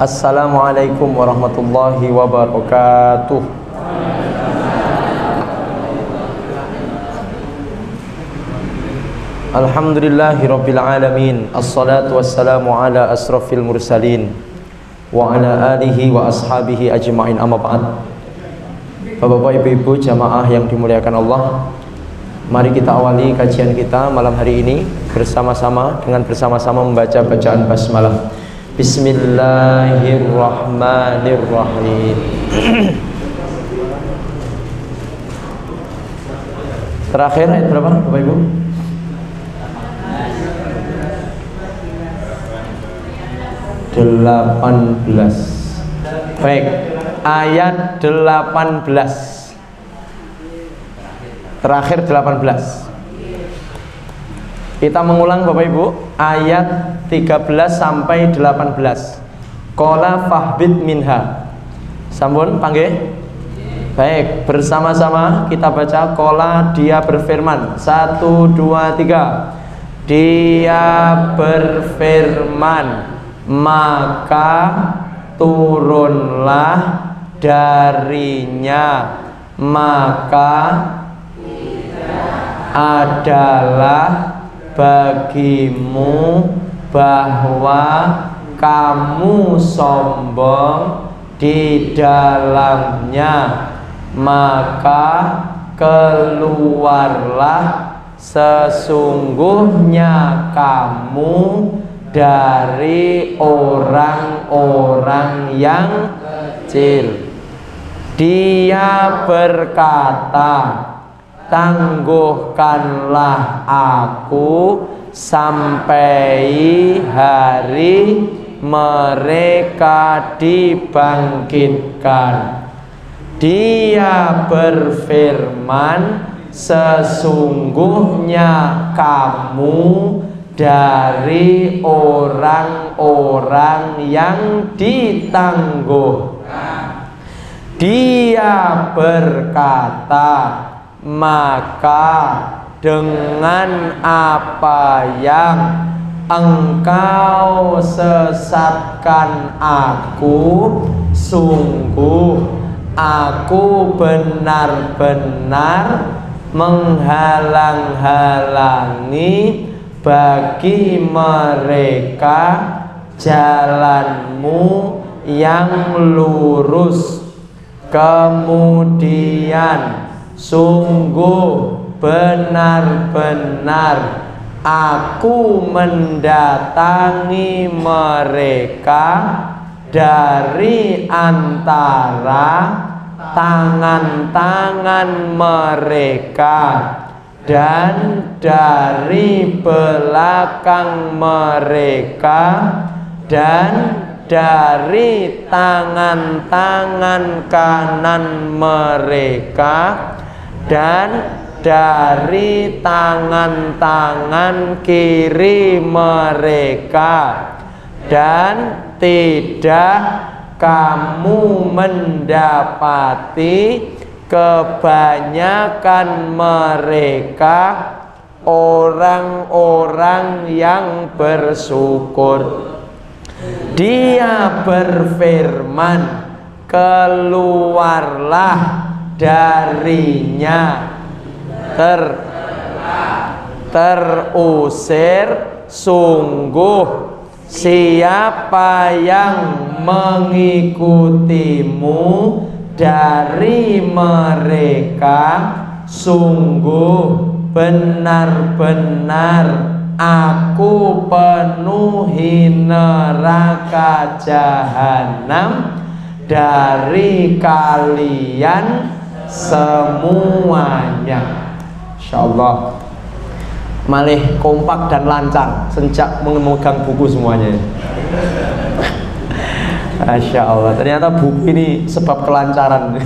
Assalamualaikum warahmatullahi wabarakatuh. Alhamdulillahirabbil alamin. Assalatu wassalamu ala asrafil mursalin wa ala alihi wa ashabihi ajma'in, amma ba'd. Bapak-bapak, ibu-ibu, jamaah yang dimuliakan Allah, mari kita awali kajian kita malam hari ini bersama-sama membaca bacaan basmalah. Bismillahirrahmanirrahim. Terakhir ayat berapa, Bapak Ibu? Baik, ayat 18. Terakhir 18. Kita mengulang Bapak Ibu, ayat 13 sampai 18. Qala fahbit minha. Sampun panggih? Baik, bersama-sama kita baca. Qala, dia berfirman. 1, 2, 3. Dia berfirman, maka turunlah darinya, maka adalah bagimu bahwa kamu sombong di dalamnya, maka keluarlah, sesungguhnya kamu dari orang-orang yang kecil. Dia berkata, tangguhkanlah aku sampai hari mereka dibangkitkan. Dia berfirman, sesungguhnya kamu dari orang-orang yang ditangguhkan. Dia berkata, maka dengan apa yang engkau sesatkan aku, sungguh aku benar-benar menghalang-halangi bagi mereka jalanmu yang lurus. Kemudian sungguh benar-benar aku mendatangi mereka dari antara tangan-tangan mereka dan dari belakang mereka dan dari tangan-tangan kanan mereka dan dari tangan-tangan kiri mereka, dan tidak kamu mendapati kebanyakan mereka orang-orang yang bersyukur. Dia berfirman, keluarlah darinya, terusir, sungguh siapa yang mengikutimu dari mereka, sungguh benar-benar aku penuhi neraka jahanam dari kalian semuanya. Insyaallah malih kompak dan lancar sejak memegang buku semuanya. Masya Allah, ternyata buku ini sebab kelancaran.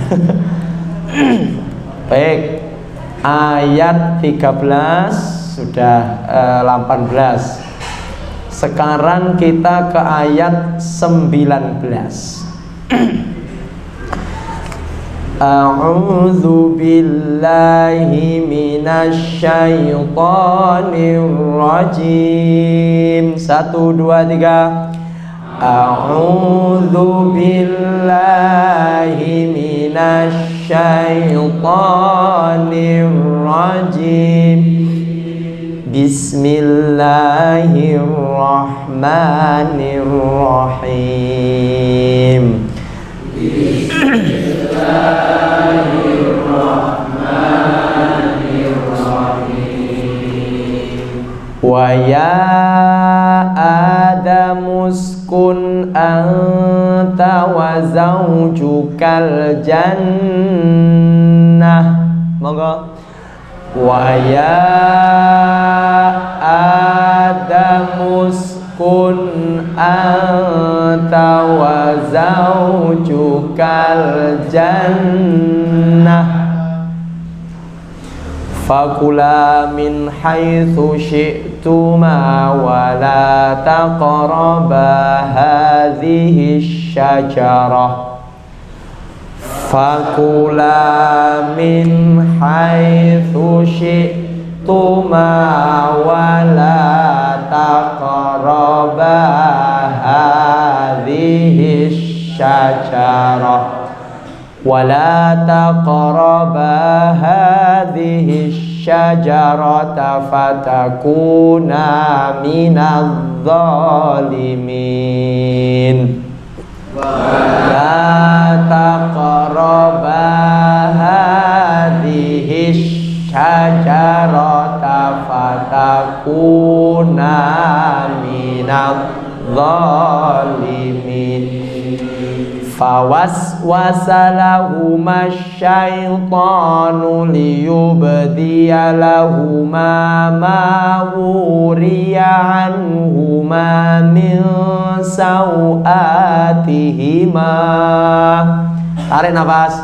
Baik, ayat 13 sudah 18. Sekarang kita ke ayat 19. A'udzu billahi minasy syaithanir rajim. 1, 2, 3. A'udzu billahi minasy syaithanir rajim. Bismillahirrahmanirrahim. Wa ya Adamu uskun anta wa zawjukal jannah. Monggo. Wa ya Adamu uskun anta wa zawjukal jannah. Fakula min haitsu syi'tuma wa la taqraba hadhihi syajarah. Fakula min haitsu syi'tuma wa la taqraba hadhihi syajarah. ولا تقربا هذه الشجرة فتكونا من الظالمين. ولا تقربا هذه الشجرة فتكونا من الظالمين. Fawaswasa lahuma syaitanu liyubdiya lahuma ma wuriya anhuma min sawatihima. Tarik nafas.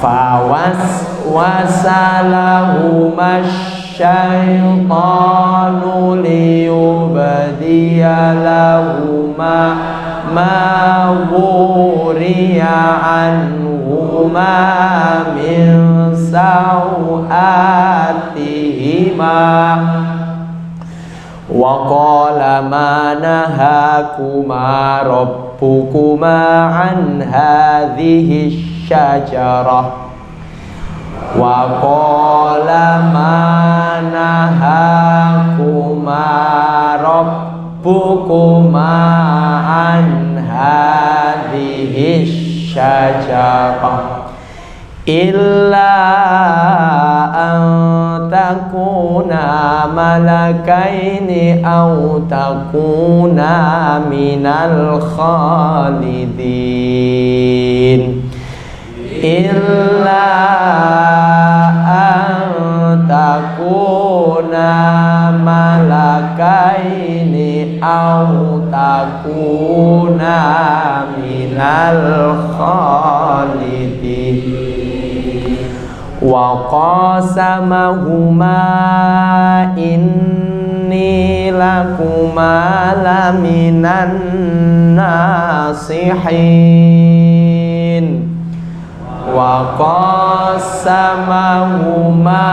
Fawaswasa lahuma syaitanu liyubdiya lahuma ma wuriya anhuma min sawatihima. Wa qala ma nahakuma rabbukuma an hadhihi syajarah. Wa qala ma nahakuma rabbukuma an hadhihi syajarah illa an takuna malakaini aw takuna minal khalidin. Illa an takuna malakaini aw takuna minal khalidin. Wa qasamahuma inni lakuma laminan nasihin. Wa qasamahuma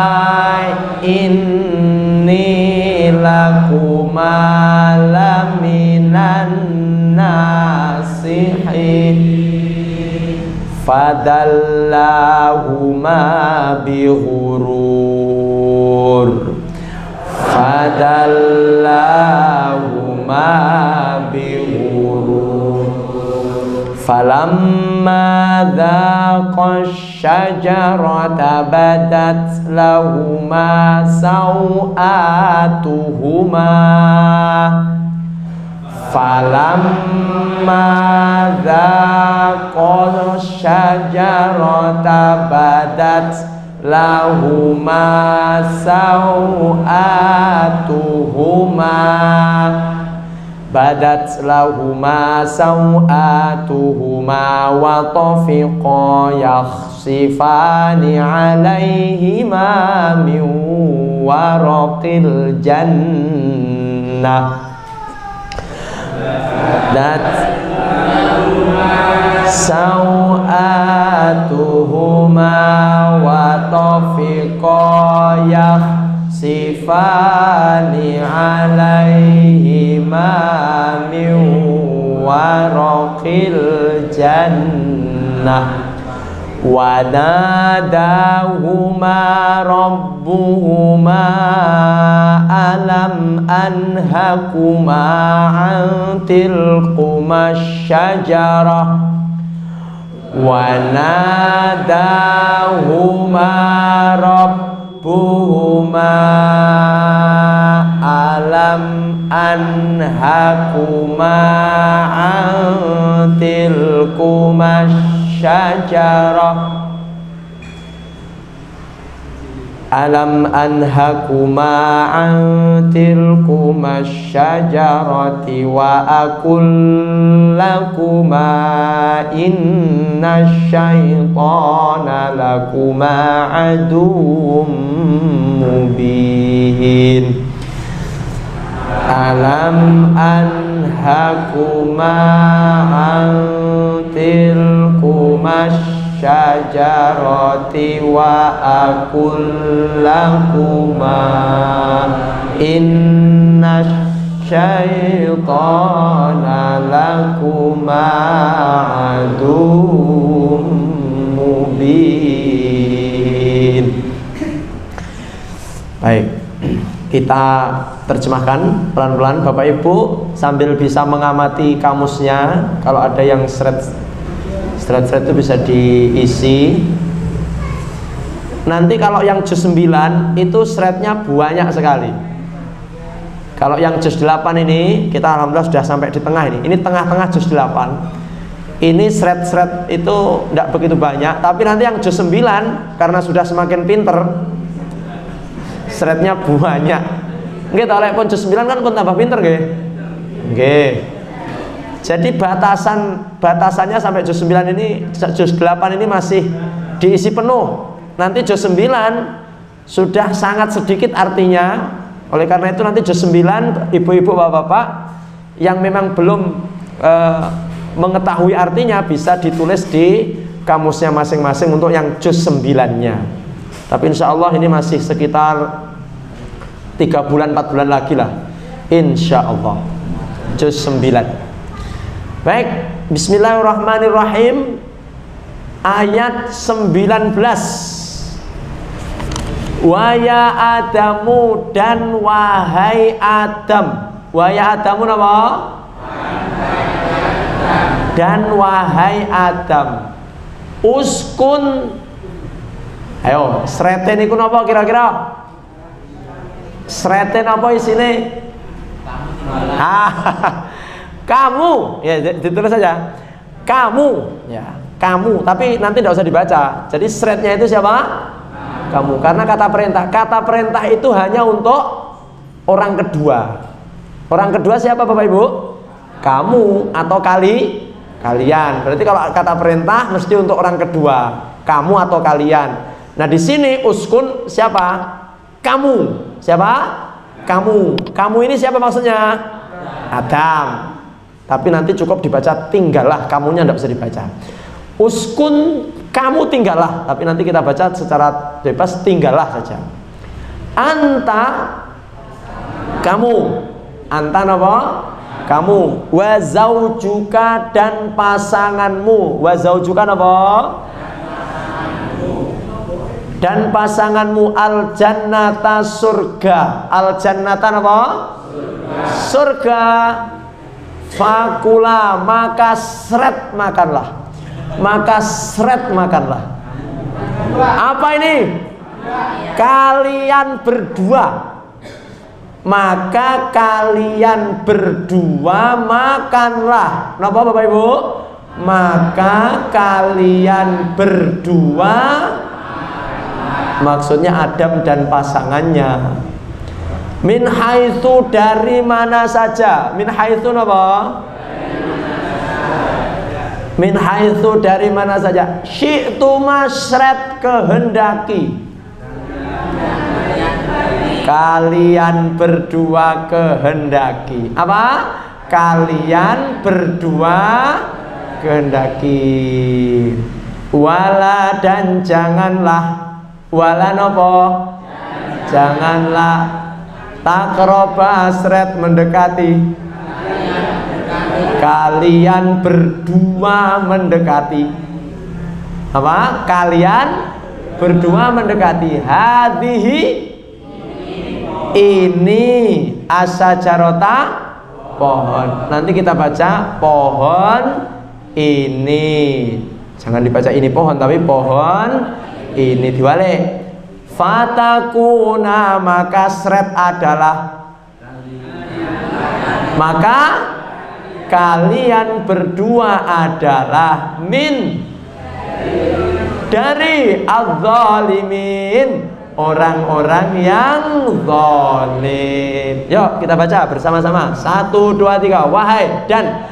inni lakuma laminan nasihin. Fadallahuma bihurur. Fadallahuma bihurur. Falamma dhaqa syajarata badat lahuma sawatuhuma. Falamma dhaqa syajarata badat lahuma sawatuhuma. Badat lahuma sawatuhuma wa tafiqa yakhsifani alaihima min waraqil jannah. Badat sawatuhuma wa tafiqa yakhsifani alaihima min waraqil jannah wa nadahuma rabbuhuma alam anhakuma an tilkumas syajarah wa nadahuma rabbuhuma alam anhakuma an tilkumas syajarah alam anhakuma an tilkumas syajarati wa aqul lakuma inna syaitana lakuma aduwwum mubin alam anhakuma an tilkumas syajarati wa aqul lakuma inna syaitana lakuma aduwwum mubin. Baik, kita terjemahkan pelan-pelan Bapak Ibu sambil bisa mengamati kamusnya. Kalau ada yang shred itu bisa diisi. Nanti kalau yang juz 9 itu shrednya banyak sekali. Kalau yang juz 8 ini kita alhamdulillah sudah sampai di tengah ini. Ini tengah-tengah juz 8. Ini shred itu tidak begitu banyak. Tapi nanti yang juz 9 karena sudah semakin pinter, shrednya banyak. Nggih, oleh pun juz 9 kan pun tambah pinter nggih. Nggih. Jadi batasannya sampai juz 9 ini, juz 8 ini masih diisi penuh. Nanti juz 9 sudah sangat sedikit artinya. Oleh karena itu nanti juz 9 ibu-ibu bapak-bapak yang memang belum mengetahui artinya bisa ditulis di kamusnya masing-masing untuk yang juz 9-nya. Tapi insya Allah ini masih sekitar 3 bulan 4 bulan lagi lah, insya Allah juz 9. Baik, bismillahirrahmanirrahim. Ayat 19. Wa ya Adamu, dan wahai Adam. Wahai Adamu apa? Dan wahai Adam. Uskun. Ayo, sreten iku napa kira-kira? Sreten apa isine? Kamu, ya ditulis saja. Kamu, ya, kamu. Tapi nanti tidak usah dibaca. Jadi shrednya itu siapa? Kamu. Karena kata perintah. Kata perintah itu hanya untuk orang kedua. Orang kedua siapa Bapak Ibu? Kamu atau kalian. Berarti kalau kata perintah mesti untuk orang kedua. Kamu atau kalian. Nah di sini uskun siapa? Kamu. Siapa? Kamu. Kamu ini siapa maksudnya? Adam. Tapi nanti cukup dibaca tinggallah, kamunya tidak bisa dibaca. Uskun, kamu tinggallah. Tapi nanti kita baca secara bebas, tinggallah saja. Anta, kamu. Anta apa? Kamu. Wa zaujuka, dan pasanganmu. Wa zaujuka apa? Dan pasanganmu. Al jannata, surga. Al jannata apa? Surga. Fakula, maka seret makanlah. Maka seret makanlah. Apa ini? Kalian berdua. Maka kalian berdua makanlah. Napa Bapak Ibu? Maka kalian berdua, maksudnya Adam dan pasangannya. Min haitsu, dari mana saja. Min haitsu apa? Min haitsu, dari mana saja. Syi'tu masret, kehendaki. Kalian berdua kehendaki. Apa? Kalian berdua kehendaki. Wala, dan janganlah. Wala nopo? Janganlah. Takroba, asret, mendekati. Kalian berdua mendekati. Apa? Kalian berdua mendekati. Hadhihi, ini asyajarata, pohon. Nanti kita baca pohon ini. Jangan dibaca ini pohon, tapi pohon ini diwalik. Fatakuna, maka sret adalah, maka kalian berdua adalah min, dari adz-dzalimin, orang-orang yang zalim. Yuk kita baca bersama-sama. 1, 2, 3. Wahai dan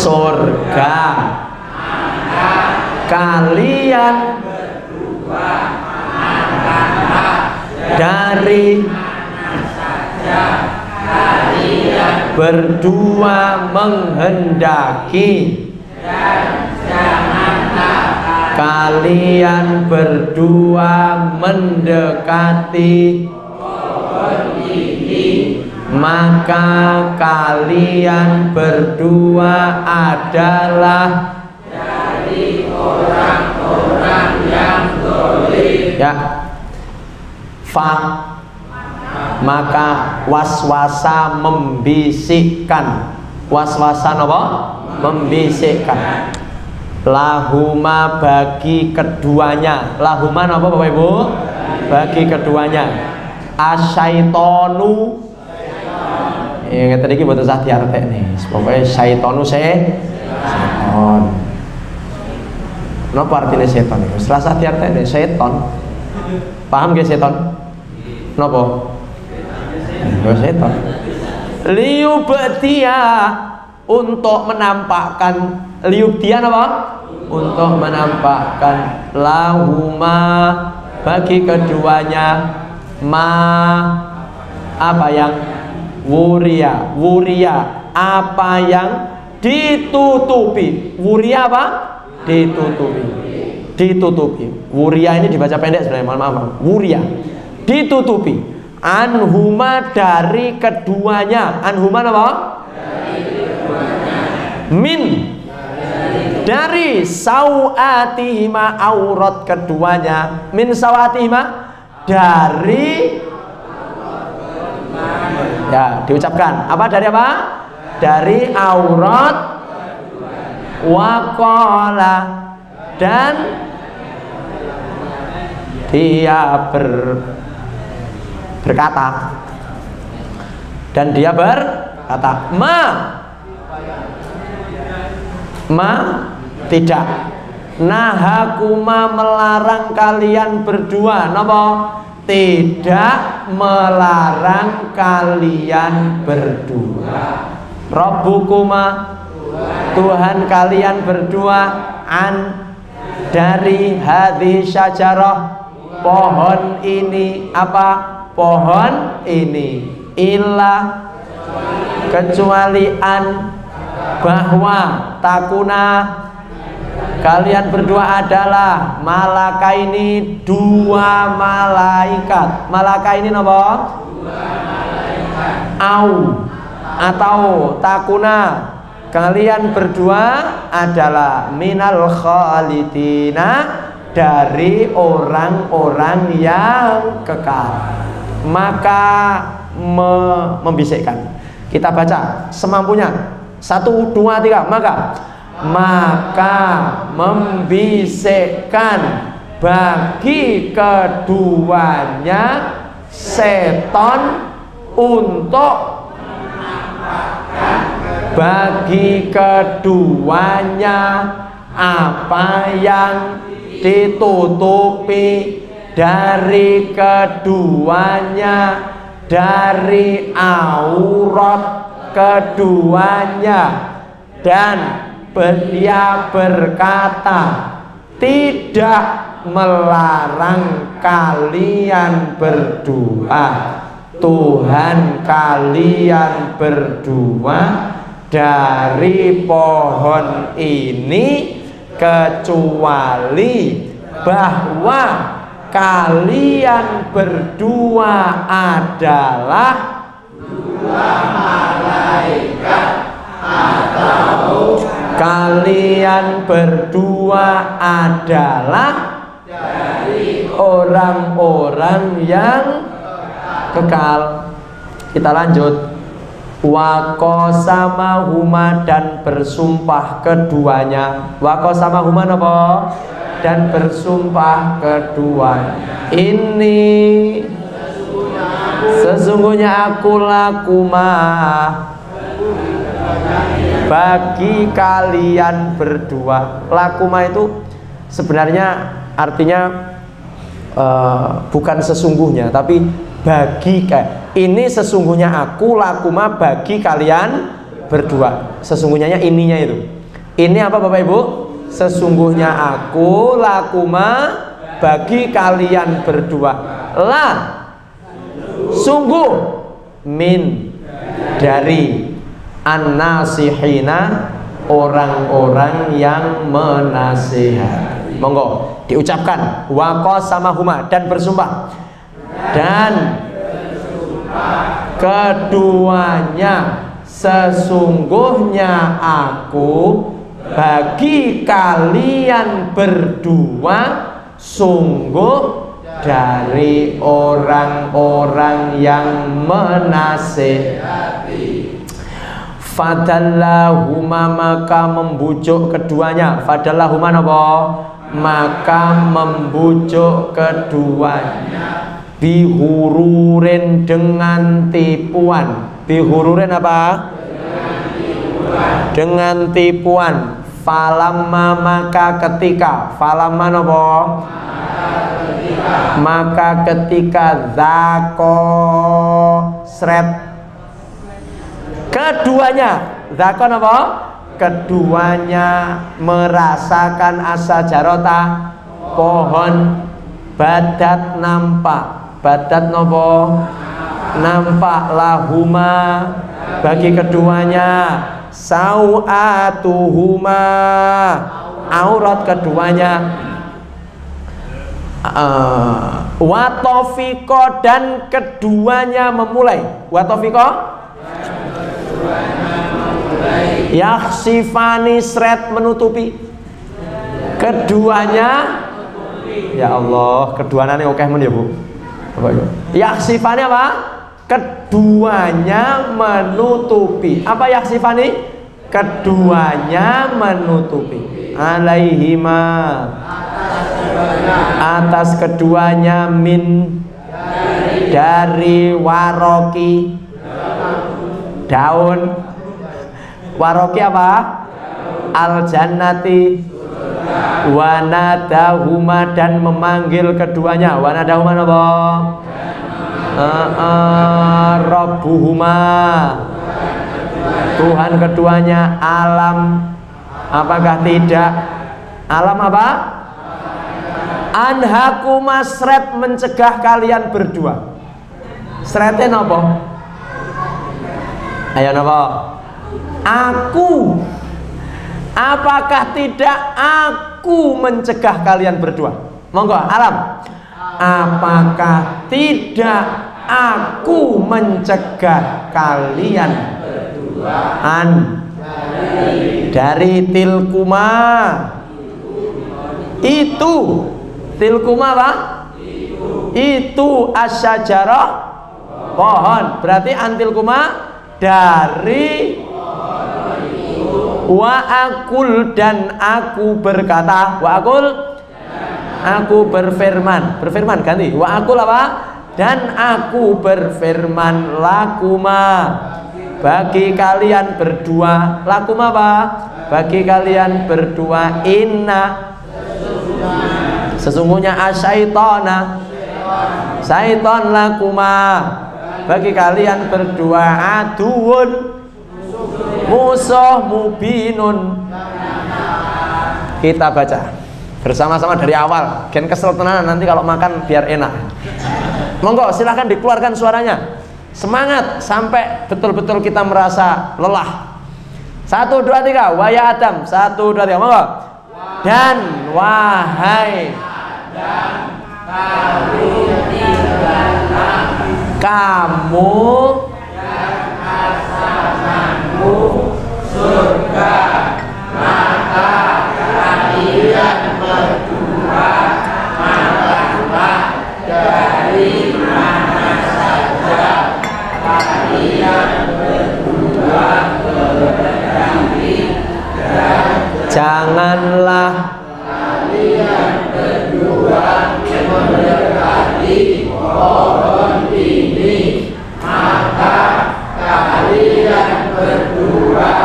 surga, kalian dari berdua menghendaki, kalian berdua mendekati, maka kalian berdua adalah dari orang-orang yang zalim. Ya. Maka waswasa membisikkan. Waswasa apa? Membisikkan. Lahuma, bagi keduanya. Lahuma apa Bapak Ibu? Bagi keduanya. Asyaitonu, yang tadi kita buat diartek nih. Pokoknya syaitonu seton. Kenapa artinya seton? Serasa diartek nih seton. Paham gak seton? Kenapa? Seton. Liubtia, untuk menampakkan. Liubtia apa? Untuk menampakkan. Lahuma, bagi keduanya. Apa yang wuria, apa yang ditutupi. Wuria apa? Ditutupi. Wuria ini dibaca pendek sebenarnya, mohon maaf. Wuria, ditutupi. Anhuma, dari keduanya. Anhuma apa? Min, dari sawatihima, aurat keduanya. Min sawatihima, dari, ya diucapkan apa, dari apa? Dari aurat. Waqala, dan dia berkata, dan dia berkata, tidak. Nahakuma, melarang kalian berdua. Napa? Tidak melarang kalian berdua. Rabbukuma, Tuhan kalian berdua, dari hadhi syajarah, pohon ini. Apa? Pohon ini. Illa, kecuali bahwa takuna, kalian berdua adalah malaka ini, dua malaikat. Malaka ini apa? Atau takuna, kalian berdua adalah minal khalidina, dari orang-orang yang kekal. Maka membisikkan. Kita baca semampunya. 1, 2, 3. Maka membisikkan bagi keduanya seton untuk, bagi keduanya apa yang ditutupi dari keduanya, dari aurat keduanya. Dan dia berkata, tidak melarang kalian berdua, Tuhan kalian berdua, dari pohon ini, kecuali bahwa kalian berdua adalah dua malaikat, atau kalian berdua adalah dari orang-orang yang kekal. Kita lanjut. Wa qasamahuma, dan bersumpah keduanya. Wa qasamahuma apa? Dan bersumpah keduanya. Ini sesungguhnya aku lakuma, bagi kalian berdua. Lakuma itu sebenarnya artinya bukan sesungguhnya, tapi bagi. Ini sesungguhnya aku lakuma, bagi kalian berdua. Sesungguhnya ininya itu. Ini apa Bapak Ibu? Sesungguhnya aku lakuma, bagi kalian berdua. La, sungguh, min, dari, an-nasihina, orang-orang yang menasihati. Monggo diucapkan. Wa qasamahuma, dan bersumpah. Dan keduanya, sesungguhnya aku bagi kalian berdua sungguh dari orang-orang yang menasihati. Fadallahuma, maka membujuk keduanya. Fadallahuma apa? Maka membujuk keduanya. Bihururin, dengan tipuan. Bihururin apa? Dengan tipuan. Falamma, maka ketika. Falamma apa? Maka ketika zako sret keduanya. Zako apa? Keduanya merasakan asajarota, pohon. Badat, nampak. Badat nopo? Nampak. Lahuma, bagi keduanya. Sau'atuhuma, aurat keduanya. Watofiko, dan keduanya memulai. Watofiko, yaksifani, sret, menutupi. Keduanya, ya Allah, keduanya ini oke men ya Bu. Yaksifani apa? Keduanya menutupi. Apa yaksifani? Keduanya menutupi. Alaihima, atas keduanya, min, dari waroki, daun. Waroki apa? Al jannati. Wanadahuma, dan memanggil keduanya. Wanadahuma apa? Rabbuhuma, Tuhan keduanya. Alam, apakah tidak? Alam apa? Anhakuma, sret, mencegah kalian berdua. Sretnya apa? Ayo apa? Aku. Apakah tidak aku mencegah kalian berdua? Monggo, alam. Apakah tidak aku mencegah kalian berduaan dari tilkuma? Itu tilkuma apa? Itu asyajarah, pohon. Berarti antilkuma dari. Wa akul, dan aku berkata. Wa akul, aku berfirman. Berfirman ganti. Wa akul apa? Dan aku berfirman lakuma, bagi kalian berdua. Lakuma apa? Bagi kalian berdua. Inna, sesungguhnya asyaitona, syaiton lakuma, bagi kalian berdua. Aduun, musuh mubinun. Kita baca bersama-sama dari awal. Gen kesel tenanan nanti kalau makan biar enak. Monggo silahkan dikeluarkan suaranya. Semangat sampai betul-betul kita merasa lelah. 1, 2, 3. Waya Adam. 1, 2, 3. Monggo. dan wahai kamu dan pasanganmu surga, maka kalian berdua makanlah dari mana saja kalian berdua kehendaki, dan janganlah kalian berdua mendekati pohon ini, maka kalian berdua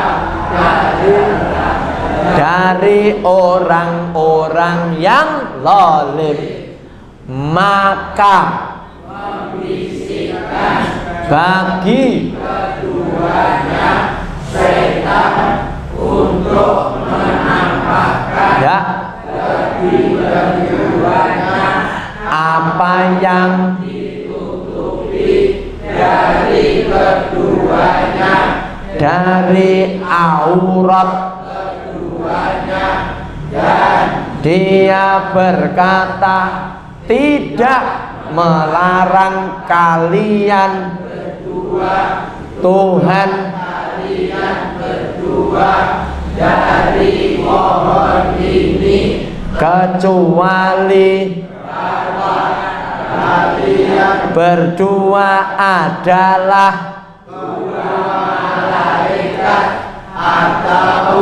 dari orang-orang yang zalim, maka membisikkan bagi keduanya setan untuk menampakkan keduanya apa yang ditutupi dari keduanya dari aurat keduanya, dan dia berkata tidak melarang kalian berdua Tuhan kalian berdua dari pohon ini, kecuali kalian berdua adalah dua malaikat, atau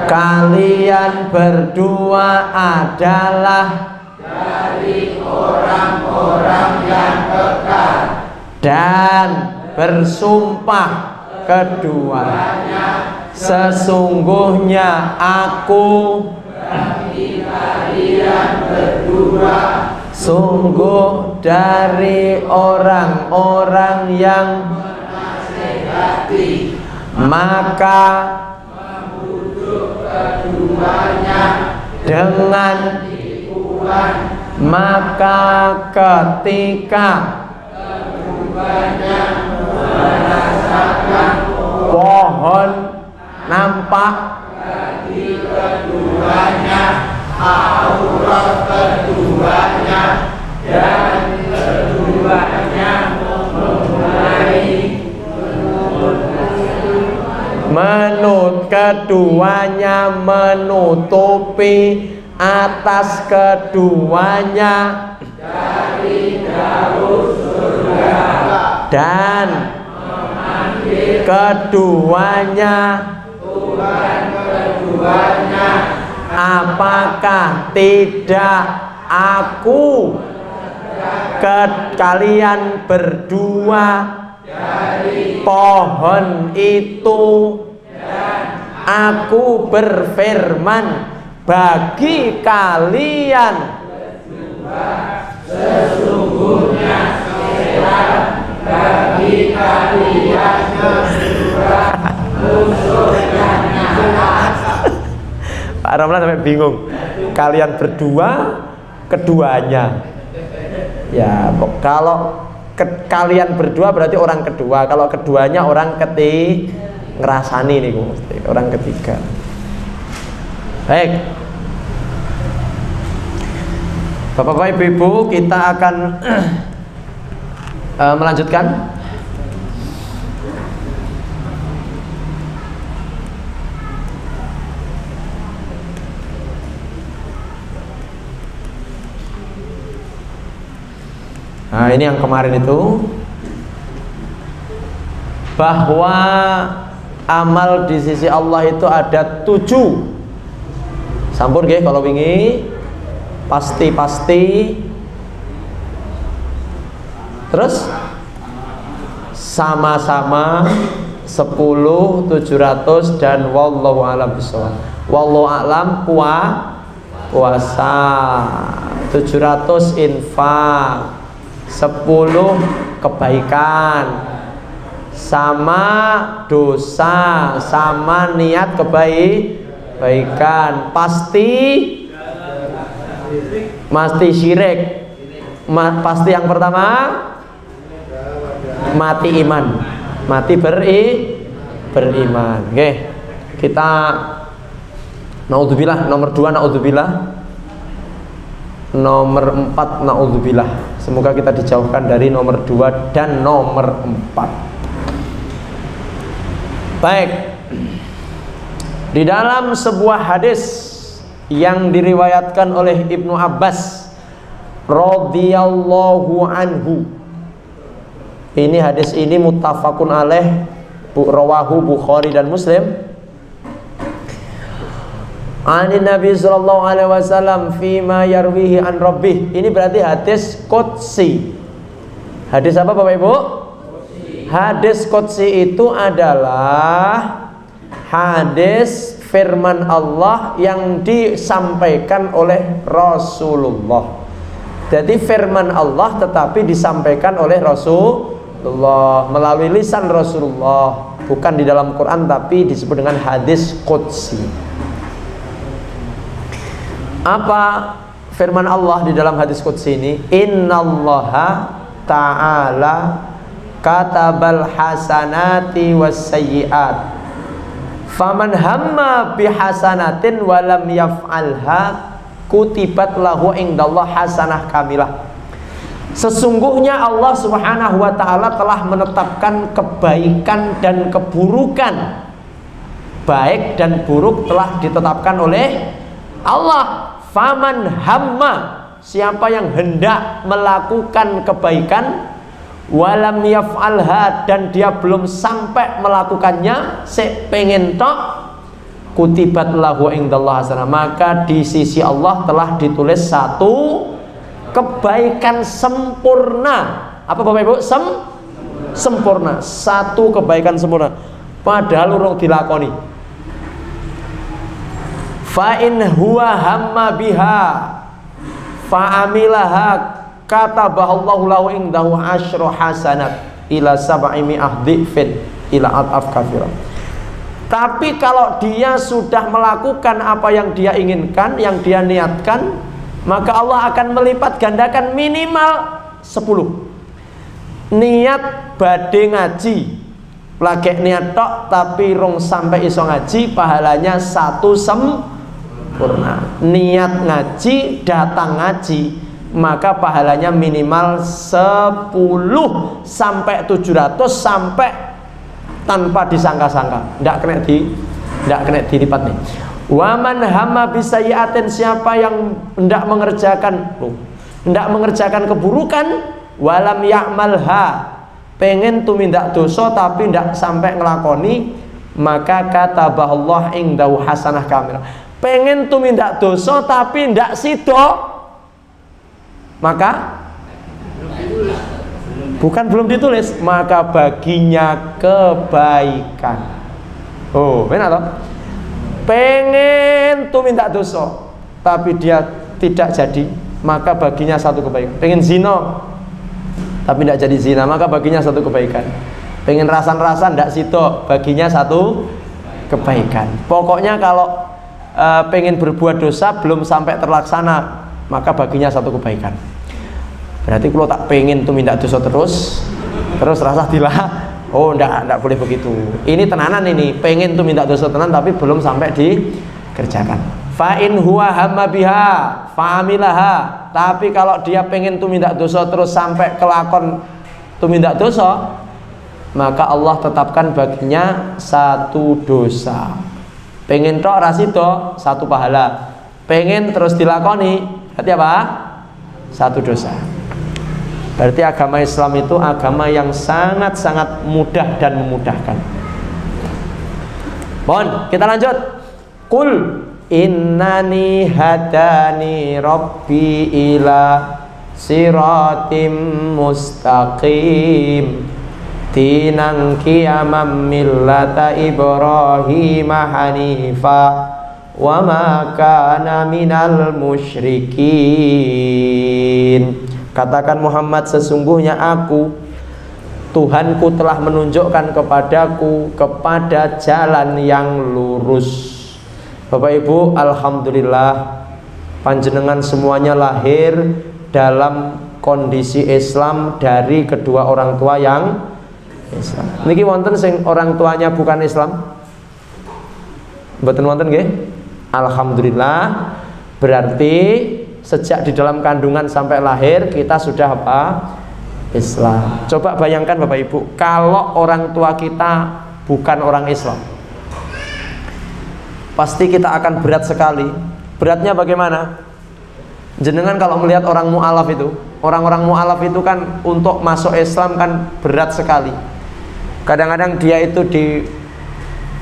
kalian berdua adalah dari orang-orang yang kekal, dan bersumpah keduanya sesungguhnya aku bagi kalian berdua sungguh dari orang-orang yang menasihati, maka membujuk keduanya dengan tipuan, maka ketika keduanya merasakan pohon nampak bagi keduanya aurat keduanya, dan keduanya keduanya menutupi atas keduanya dari daun surga, dan memanggil keduanya Tuhan keduanya, apakah tidak aku kalian berdua dari pohon itu, dan aku berfirman bagi kalian sesungguhnya setan bagi kalian berdua musuhnya nyata. Pak Ramlan sampai bingung, kalian berdua keduanya. Ya, kalau kalian berdua berarti orang kedua, kalau keduanya orang ngerasani nih, orang ketiga. Baik, Bapak-bapak, Ibu-ibu, kita akan melanjutkan. Nah, ini yang kemarin itu, bahwa amal di sisi Allah itu ada 7. Sampun nggih kalau wingi pasti terus sama-sama 10, 700 dan wallahu a'lam bishawab. Wallahu a'lam puasa, 700 infak, 10 kebaikan, sama dosa, sama niat kebaikan, pasti syirik. Pasti yang pertama mati iman, mati beriman. Oke, kita Naudzubillah. Nomor 2 naudzubillah. Nomor 4 naudzubillah. Semoga kita dijauhkan dari nomor 2 dan nomor 4. Baik. Di dalam sebuah hadis yang diriwayatkan oleh Ibnu Abbas radhiyallahu anhu. Ini hadis ini muttafaqun alaih, rawahu Bukhari dan Muslim. Ani Nabi sallallahu alaihi wasallam fima yarwihi an rabbih. Ini berarti hadis qudsi. Hadis apa Bapak Ibu? Hadis qudsi itu adalah hadis firman Allah yang disampaikan oleh Rasulullah. Jadi firman Allah tetapi disampaikan oleh Rasulullah melalui lisan Rasulullah, bukan di dalam Quran tapi disebut dengan hadis qudsi. Apa firman Allah di dalam hadis qudsi ini? Innallaha ta'ala katabal hasanati wassayyi'at faman hamma bihasanatin walam yaf'alha kutibat lahu indallah hasanah kamilah. Sesungguhnya Allah Subhanahu wa ta'ala telah menetapkan kebaikan dan keburukan. Baik dan buruk telah ditetapkan oleh Allah. Faman hamma, siapa yang hendak melakukan kebaikan, walam yaf'alha, dan dia belum sampai melakukannya, pengen tok, kutibat lahu indallah hasanah, maka di sisi Allah telah ditulis satu kebaikan sempurna. Apa Bapak Ibu? Sempurna. Satu kebaikan sempurna. Padahal urung dilakoni. Fa in huwa hamma biha fa amilaha katabahallahu lahu indahu asyru hasanat ila sab'i mi'ah dhifin ila at'af kafiran. Tapi kalau dia sudah melakukan apa yang dia inginkan, yang dia niatkan, maka Allah akan melipat gandakan minimal 10. Niat badhe ngaji, lagi niat tok tapi rong sampai iso ngaji, pahalanya 1 sempurna. Niat ngaji, datang ngaji, maka pahalanya minimal 10 sampai 700 sampai tanpa disangka-sangka, tidak kena dilipat nih. Waman hamma bisayyi'atin, siapa yang hendak mengerjakan keburukan, walam ya'malha, pengen tumindak dosa tapi tidak sampai ngelakoni, maka katabahallah indahu hasanah kamilah. Pengen tumindak dosa tapi tidak sido, maka bukan belum ditulis, maka baginya kebaikan. Oh, benar toh? Pengen tumindak dosa tapi dia tidak jadi, maka baginya 1 kebaikan. Pengen zina tapi tidak jadi zina, maka baginya 1 kebaikan. Pengen rasan-rasan tidak sido, baginya 1 kebaikan. Pokoknya kalau pengen berbuat dosa belum sampai terlaksana, maka baginya 1 kebaikan. Berarti kalau tak pengen tumindak dosa terus rasa dilah, oh ndak boleh begitu. Ini tenanan, ini pengen tumindak dosa tenan tapi belum sampai dikerjakan. Fa in huwa hamma biha fa amilaha, tapi kalau dia pengen tumindak dosa terus sampai kelakon tumindak dosa, maka Allah tetapkan baginya 1 dosa. Pengen tok rasito 1 pahala, pengen terus dilakoni berarti apa? 1 dosa. Berarti agama Islam itu agama yang sangat-sangat mudah dan memudahkan. Mohon kita lanjut. Qul innani hadani rabbi ila siratim mustaqim dinan qiyamam millata Ibrahim hanifa wa ma kana minal musyrikin. Katakan Muhammad, sesungguhnya aku, Tuhanku telah menunjukkan kepadaku kepada jalan yang lurus. Bapak Ibu, alhamdulillah panjenengan semuanya lahir dalam kondisi Islam dari kedua orang tua yang Islam. Niki wonten sing orang tuanya bukan Islam? Mboten wonten nggih? Alhamdulillah, berarti sejak di dalam kandungan sampai lahir kita sudah apa? Islam. Coba bayangkan Bapak Ibu, kalau orang tua kita bukan orang Islam, pasti kita akan berat sekali. Beratnya bagaimana? Jenengan kalau melihat orang mu'alaf itu, orang-orang mu'alaf itu kan untuk masuk Islam kan berat sekali. Kadang-kadang dia itu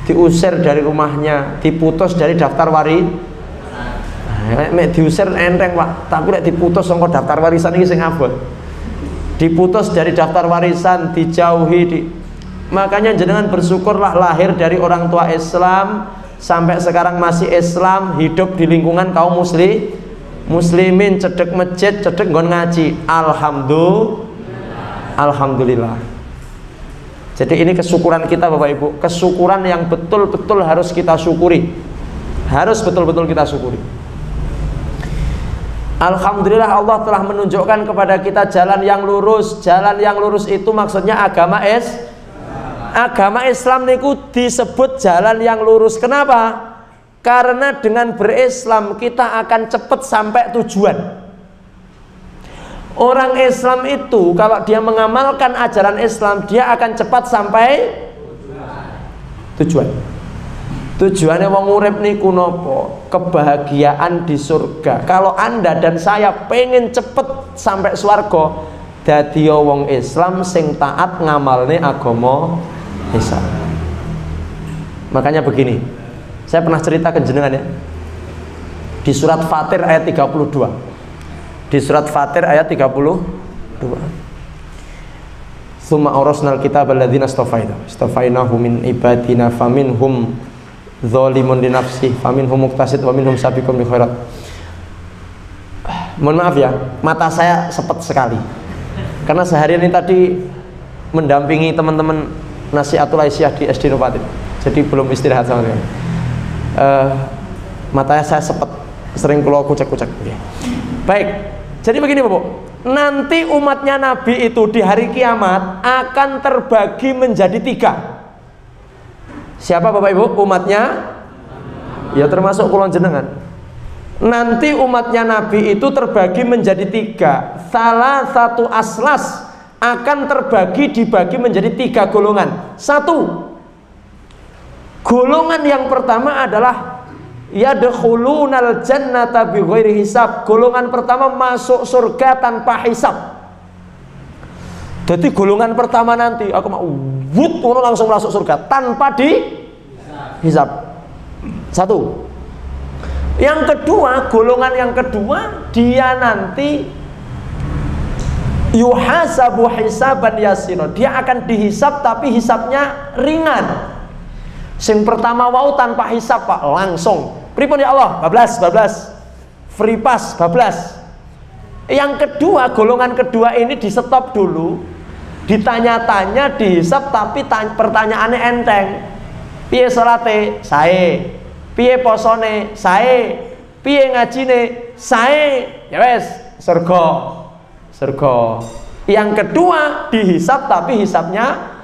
diusir dari rumahnya, diputus dari daftar diusir enteng Pak, tapi lek diputus saka daftar warisan iki sing abot. Diputus dari daftar warisan, dijauhi makanya jenengan bersyukurlah lahir dari orang tua Islam, sampai sekarang masih Islam, hidup di lingkungan kaum muslimin, cedek masjid, cedek nggon ngaji. Alhamdulillah. Jadi ini kesyukuran kita Bapak Ibu, kesyukuran yang betul-betul harus kita syukuri. Harus betul-betul kita syukuri. Alhamdulillah Allah telah menunjukkan kepada kita jalan yang lurus. Jalan yang lurus itu maksudnya agama Islam niku disebut jalan yang lurus. Kenapa? Karena dengan berislam kita akan cepat sampai tujuan. Orang Islam itu kalau dia mengamalkan ajaran Islam, dia akan cepat sampai tujuan. Tujuannya wong urip niku nopo? Kebahagiaan di surga. Kalau Anda dan saya pengen cepet sampai swarga, dadi wong Islam sing taat ngamalne agama Islam. Makanya begini, saya pernah cerita ke jenengan ya, di surat Fatir ayat 32. Di surat Fatir ayat 32. Tsumma awrasnal kitaba alladzina istafainahu min ibadina faminhum dzalimun li nafsihi faminhum muqtasid wa minhum sabiqun bil khairat. Mohon maaf ya, mata saya sepet sekali. Karena seharian ini tadi mendampingi teman-teman Nasihatul Aisyah di SD Nupatin. Jadi belum istirahat sama sekali. Matanya saya sepet, sering keluar kucek-kucek. Baik. Jadi begini Bapak, nanti umatnya Nabi itu di hari kiamat akan terbagi menjadi 3. Siapa Bapak Ibu umatnya? Ya termasuk kulon jenengan. Nanti umatnya Nabi itu terbagi menjadi 3. Salah satu aslas akan dibagi menjadi 3 golongan. 1, golongan yang pertama adalah yadkhulunal jannata bighairi hisab. Golongan pertama masuk surga tanpa hisab. Jadi golongan pertama nanti aku mau langsung masuk surga tanpa dihisab. 1. Yang kedua, golongan yang kedua, dia nanti yuhasabu hisaban yasira. Dia akan dihisab tapi hisabnya ringan. Sing pertama wau tanpa hisab Pak, langsung pripun ya Allah, bablas free pass, bablas. Yang kedua, golongan kedua ini di stop dulu, ditanya-tanya, dihisab tapi pertanyaannya enteng. Piye salate? Sae. Piye posone? Sae. Piye ngajine? Sae. Ya wes, surga. Yang kedua dihisab tapi hisabnya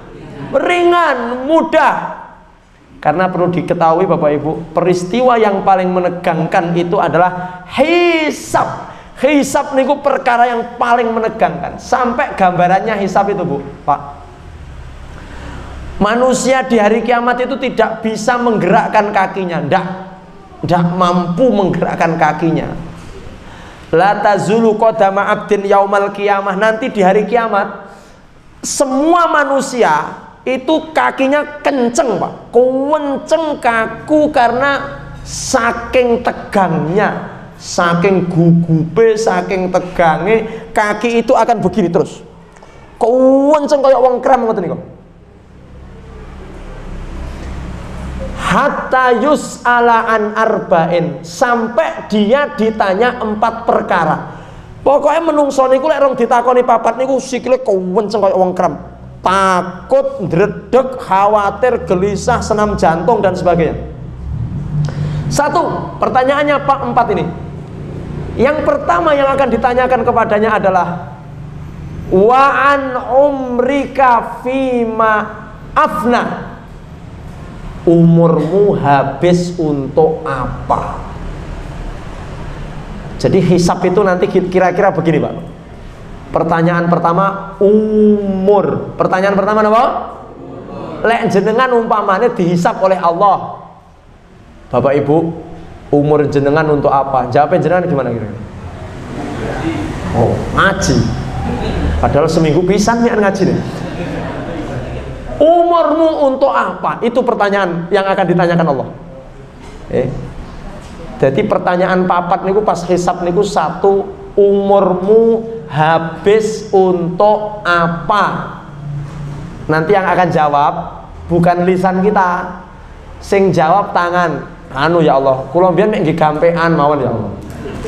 ringan, mudah. Karena perlu diketahui Bapak Ibu, peristiwa yang paling menegangkan itu adalah hisab. Hisab niku perkara yang paling menegangkan. Sampai gambarannya hisab itu Bu, Pak. Manusia di hari kiamat itu tidak bisa menggerakkan kakinya, tidak mampu menggerakkan kakinya. La tazulu qadama abdin yaumal qiyamah. Nanti di hari kiamat semua manusia itu kakinya kenceng Pak, kenceng kaku karena saking tegangnya, saking gugupe, saking tegange, kaki itu akan begini terus, kenceng kayak wong kram ngoten niku. Hatta yus'ala an arba'in, sampai dia ditanya 4 perkara. Pokoknya menungso niku lek rong ditakoni 4 niku sikile kenceng kayak wong kram. Takut, dredeg, khawatir, gelisah, senam jantung dan sebagainya. 1, pertanyaannya Pak 4 ini. Yang pertama yang akan ditanyakan kepadanya adalah wa an umrika fima afna. umurmu habis untuk apa? Jadi hisab itu nanti kira-kira begini Pak. Pertanyaan pertama umur. Pertanyaan pertama apa? Lek jenengan umpamanya dihisab oleh Allah, Bapak Ibu, umur jenengan untuk apa? Jawabnya jenengan gimana kira-kira? Oh, ngaji. Padahal seminggu pisan nih ngaji nih. Umurmu untuk apa? Itu pertanyaan yang akan ditanyakan Allah. Jadi pertanyaan papat niku pas hisab niku satu, umurmu habis untuk apa? Nanti yang akan jawab bukan lisan kita, sing jawab tangan. Anu ya Allah, kula mbiyen nek nggih gampean mawon ya Allah.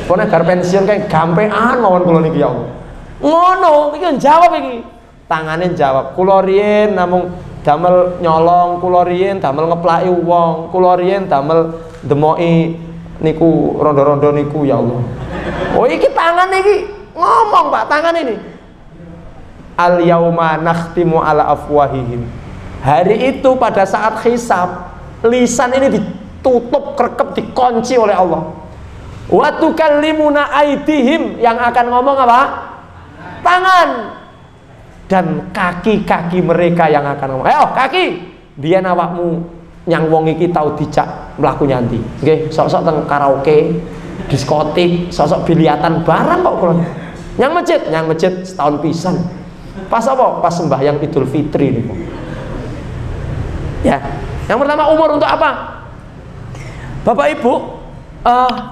Pokoknya bar pensiun kayak gampean mawon kula niki ya Allah. Ngono, iki jawab iki. Tangane jawab, kula riyen namung damel nyolong, kula riyen damel ngeplaki wong, kula riyen damel demoki niku rondo-rondo niku ya Allah. Oh iki tangan iki ngomong Pak, tangan ini. Al yauma nakhtimu ala afwahihim. Hari itu pada saat hisab, lisan ini ditutup, krekep, dikunci oleh Allah. Wa tukallimuna aydihim, yang akan ngomong apa? Tangan. Dan kaki-kaki mereka yang akan ngomong. Ayo kaki, biyen awakmu nyang wong iki tau dijak mlaku nyanti. Nggih, sok-sok teng karaoke, diskotik, sok-sok biliatan barang kok kula. Nyang masjid setahun pisan. Pas apa? Pas sembahyang Idul Fitri niku. Ya. Yang pertama, umur untuk apa? Bapak Ibu,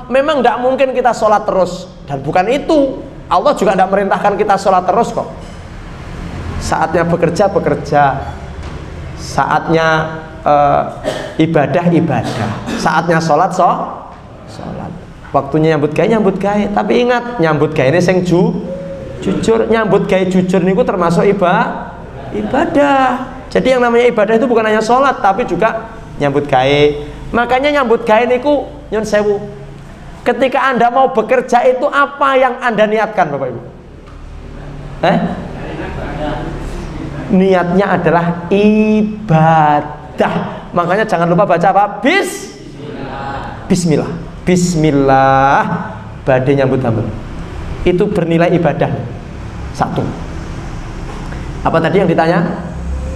memang tidak mungkin kita sholat terus, dan bukan itu. Allah juga tidak merintahkan kita sholat terus kok. Saatnya bekerja, saatnya ibadah, saatnya sholat, sholat. Waktunya nyambut gawe. Tapi ingat, nyambut gawe ini sing jujur. Nyambut gawe jujur niku termasuk ibadah. Jadi yang namanya ibadah itu bukan hanya sholat, tapi juga nyambut gawe. Makanya nyambut gawe niku nyun sewu. Ketika Anda mau bekerja itu apa yang Anda niatkan, Bapak Ibu? Niatnya adalah ibadah. Makanya jangan lupa baca apa? Bismillah. Bismillah. Badai nyambut damel. Itu bernilai ibadah. Satu. Apa tadi yang ditanya?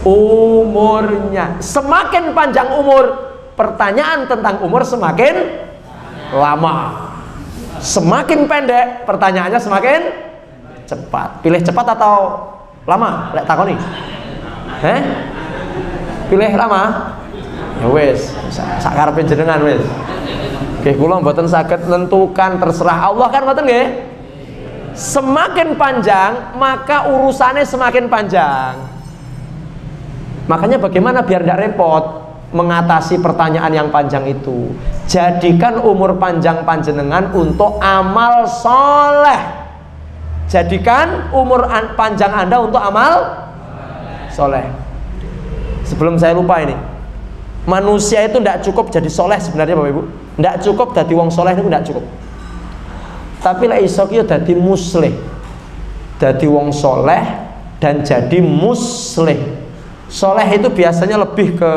Umurnya. Semakin panjang umur, pertanyaan tentang umur semakin lama. Semakin pendek, pertanyaannya semakin cepat. Pilih cepat atau lama? Lek takoni. Pilih lama. Ya wis, sakarepe jenengan wis. Nggih kula mboten saged nentukan, terserah Allah kan mboten nggih? Semakin panjang, maka urusannya semakin panjang. Makanya bagaimana biar tidak repot mengatasi pertanyaan yang panjang itu? Jadikan umur panjang panjenengan untuk amal soleh. Jadikan umur panjang Anda untuk amal soleh. Sebelum saya lupa ini, manusia itu tidak cukup jadi soleh sebenarnya Bapak Ibu. Tidak cukup jadi wong soleh itu tidak cukup. Tapi lek iso ki dadi muslih. Dadi wong soleh dan jadi muslih. Soleh itu biasanya lebih ke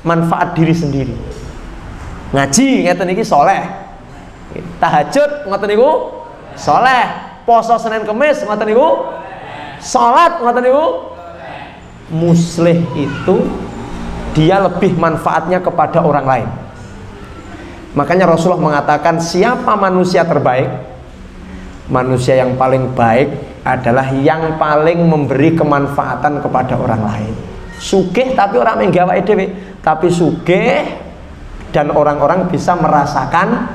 manfaat diri sendiri. Ngaji ngeten iki soleh. Tahajud ngoten niku soleh. Poso Senin Kemis ngoten niku salat ngoten niku. Muslih itu dia lebih manfaatnya kepada orang lain. Makanya Rasulullah mengatakan, siapa manusia terbaik? Manusia yang paling baik adalah yang paling memberi kemanfaatan kepada orang lain. Sugih tapi orang menggawa dhewe, tapi sugih dan orang-orang bisa merasakan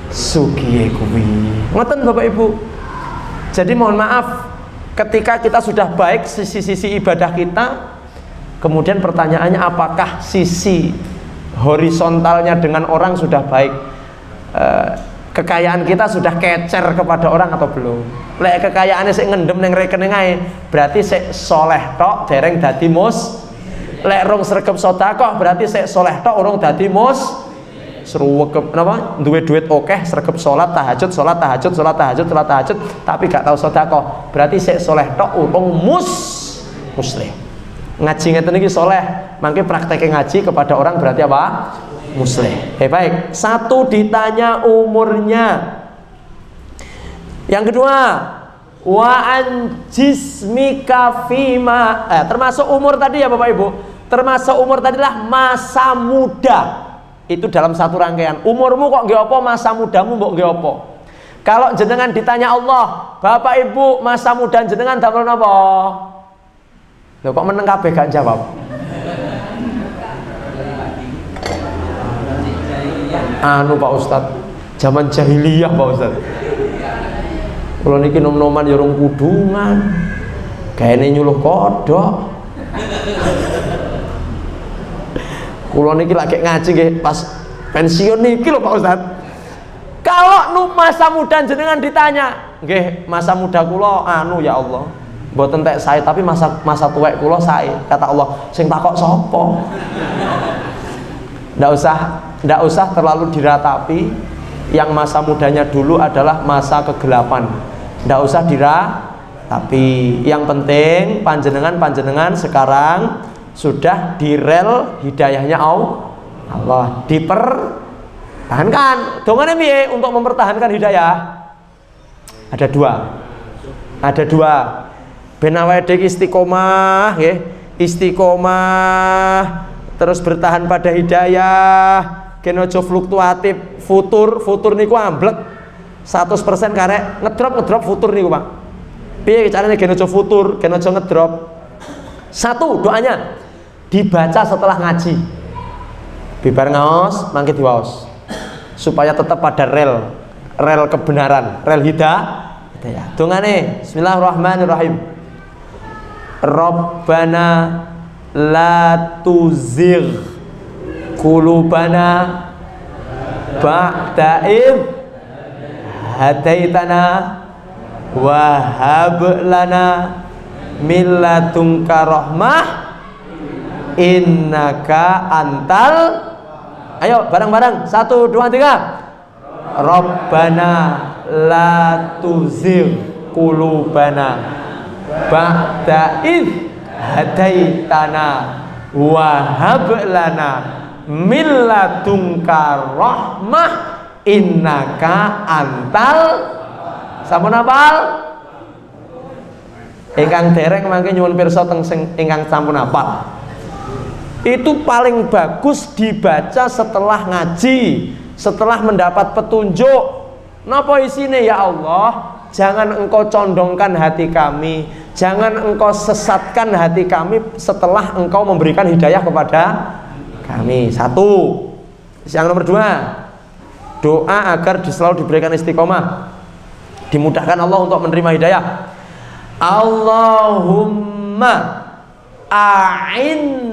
sugih kuwi. Ngoten Bapak Ibu. Jadi mohon maaf, ketika kita sudah baik sisi-sisi ibadah kita, kemudian pertanyaannya apakah sisi horizontalnya dengan orang sudah baik? Kekayaan kita sudah kecer kepada orang atau belum? Lek kekayaannya sik ngendem ning rekening ae, berarti sik soleh tok dereng dadi mus. Lek rong sregep sedekah berarti sik soleh tok urung dadi mus. Sruwekep napa? Duwe duit akeh, sregep salat tahajud, tapi gak tahu sedekah. Berarti sik soleh tok urung muslih. Ngaji ngeten iki soleh, mangke prakteknya ngaji kepada orang berarti apa? Muslim. Baik. Satu, ditanya umurnya. Yang kedua, wa an jismika fima, termasuk umur tadi ya Bapak Ibu. Termasuk umur tadilah masa muda. Itu dalam satu rangkaian. Umurmu kok nggih apa, masa mudamu mbok nggih apa? Kalau jenengan ditanya Allah, Bapak Ibu masa muda jenengan damel napa? Lho kok meneng kabeh gak jawab? Anu Pak Ustadz, zaman jahiliyah Pak Ustadz. Kalau niki nom-noman ya rong kudungan, kayaknya nyuluh kodok. Kalau niki lagi ngaji nggih pas pensiun niki lho Pak Ustadz. Kalau masa muda jenengan ditanya, nggih masa muda kula anu ya Allah, mboten tek sae tapi masa tuwek kula sae. Kata Allah, sing takok sapa? Ndak usah terlalu diratapi. Yang masa mudanya dulu adalah masa kegelapan. Ndak usah diratapi. Yang penting panjenengan sekarang sudah di rel hidayahnya Allah, dipertahankan. Dongane piye untuk mempertahankan hidayah? Ada dua. Ben awake istiqomah nggih, istiqomah terus bertahan pada hidayah. Kenojo fluktuatif, futur niku amblek 100% karek ngedrop futur niku Pak. Piye carane kenojo futur, kenojo ngedrop? Satu, doanya dibaca setelah ngaji. Bibar ngaos, mangke diwaos. Supaya tetap pada rel kebenaran, rel hidayah. Dongane, bismillahirrahmanirrahim. Rabbana la tuzigh qulubana ba'da id hadaitana wa hab lana min ladunka rahmah innaka antal. Ayo bareng-bareng, 1, 2, 3. Rabbana la tuzigh qulubana ba'da id hadaitana wa hab lana min ladunka rahmah innaka antal. Sampun hafal? Ingkang dereng mangke nyuwun pirsa teng sing ingkang sampun hafal. Itu paling bagus dibaca setelah ngaji, setelah mendapat petunjuk. Napa isine ya Allah? Jangan engkau condongkan hati kami, jangan engkau sesatkan hati kami setelah engkau memberikan hidayah kepada kami. 1. Yang nomor 2, doa agar selalu diberikan istiqomah, dimudahkan Allah untuk menerima hidayah. Allahumma a'inni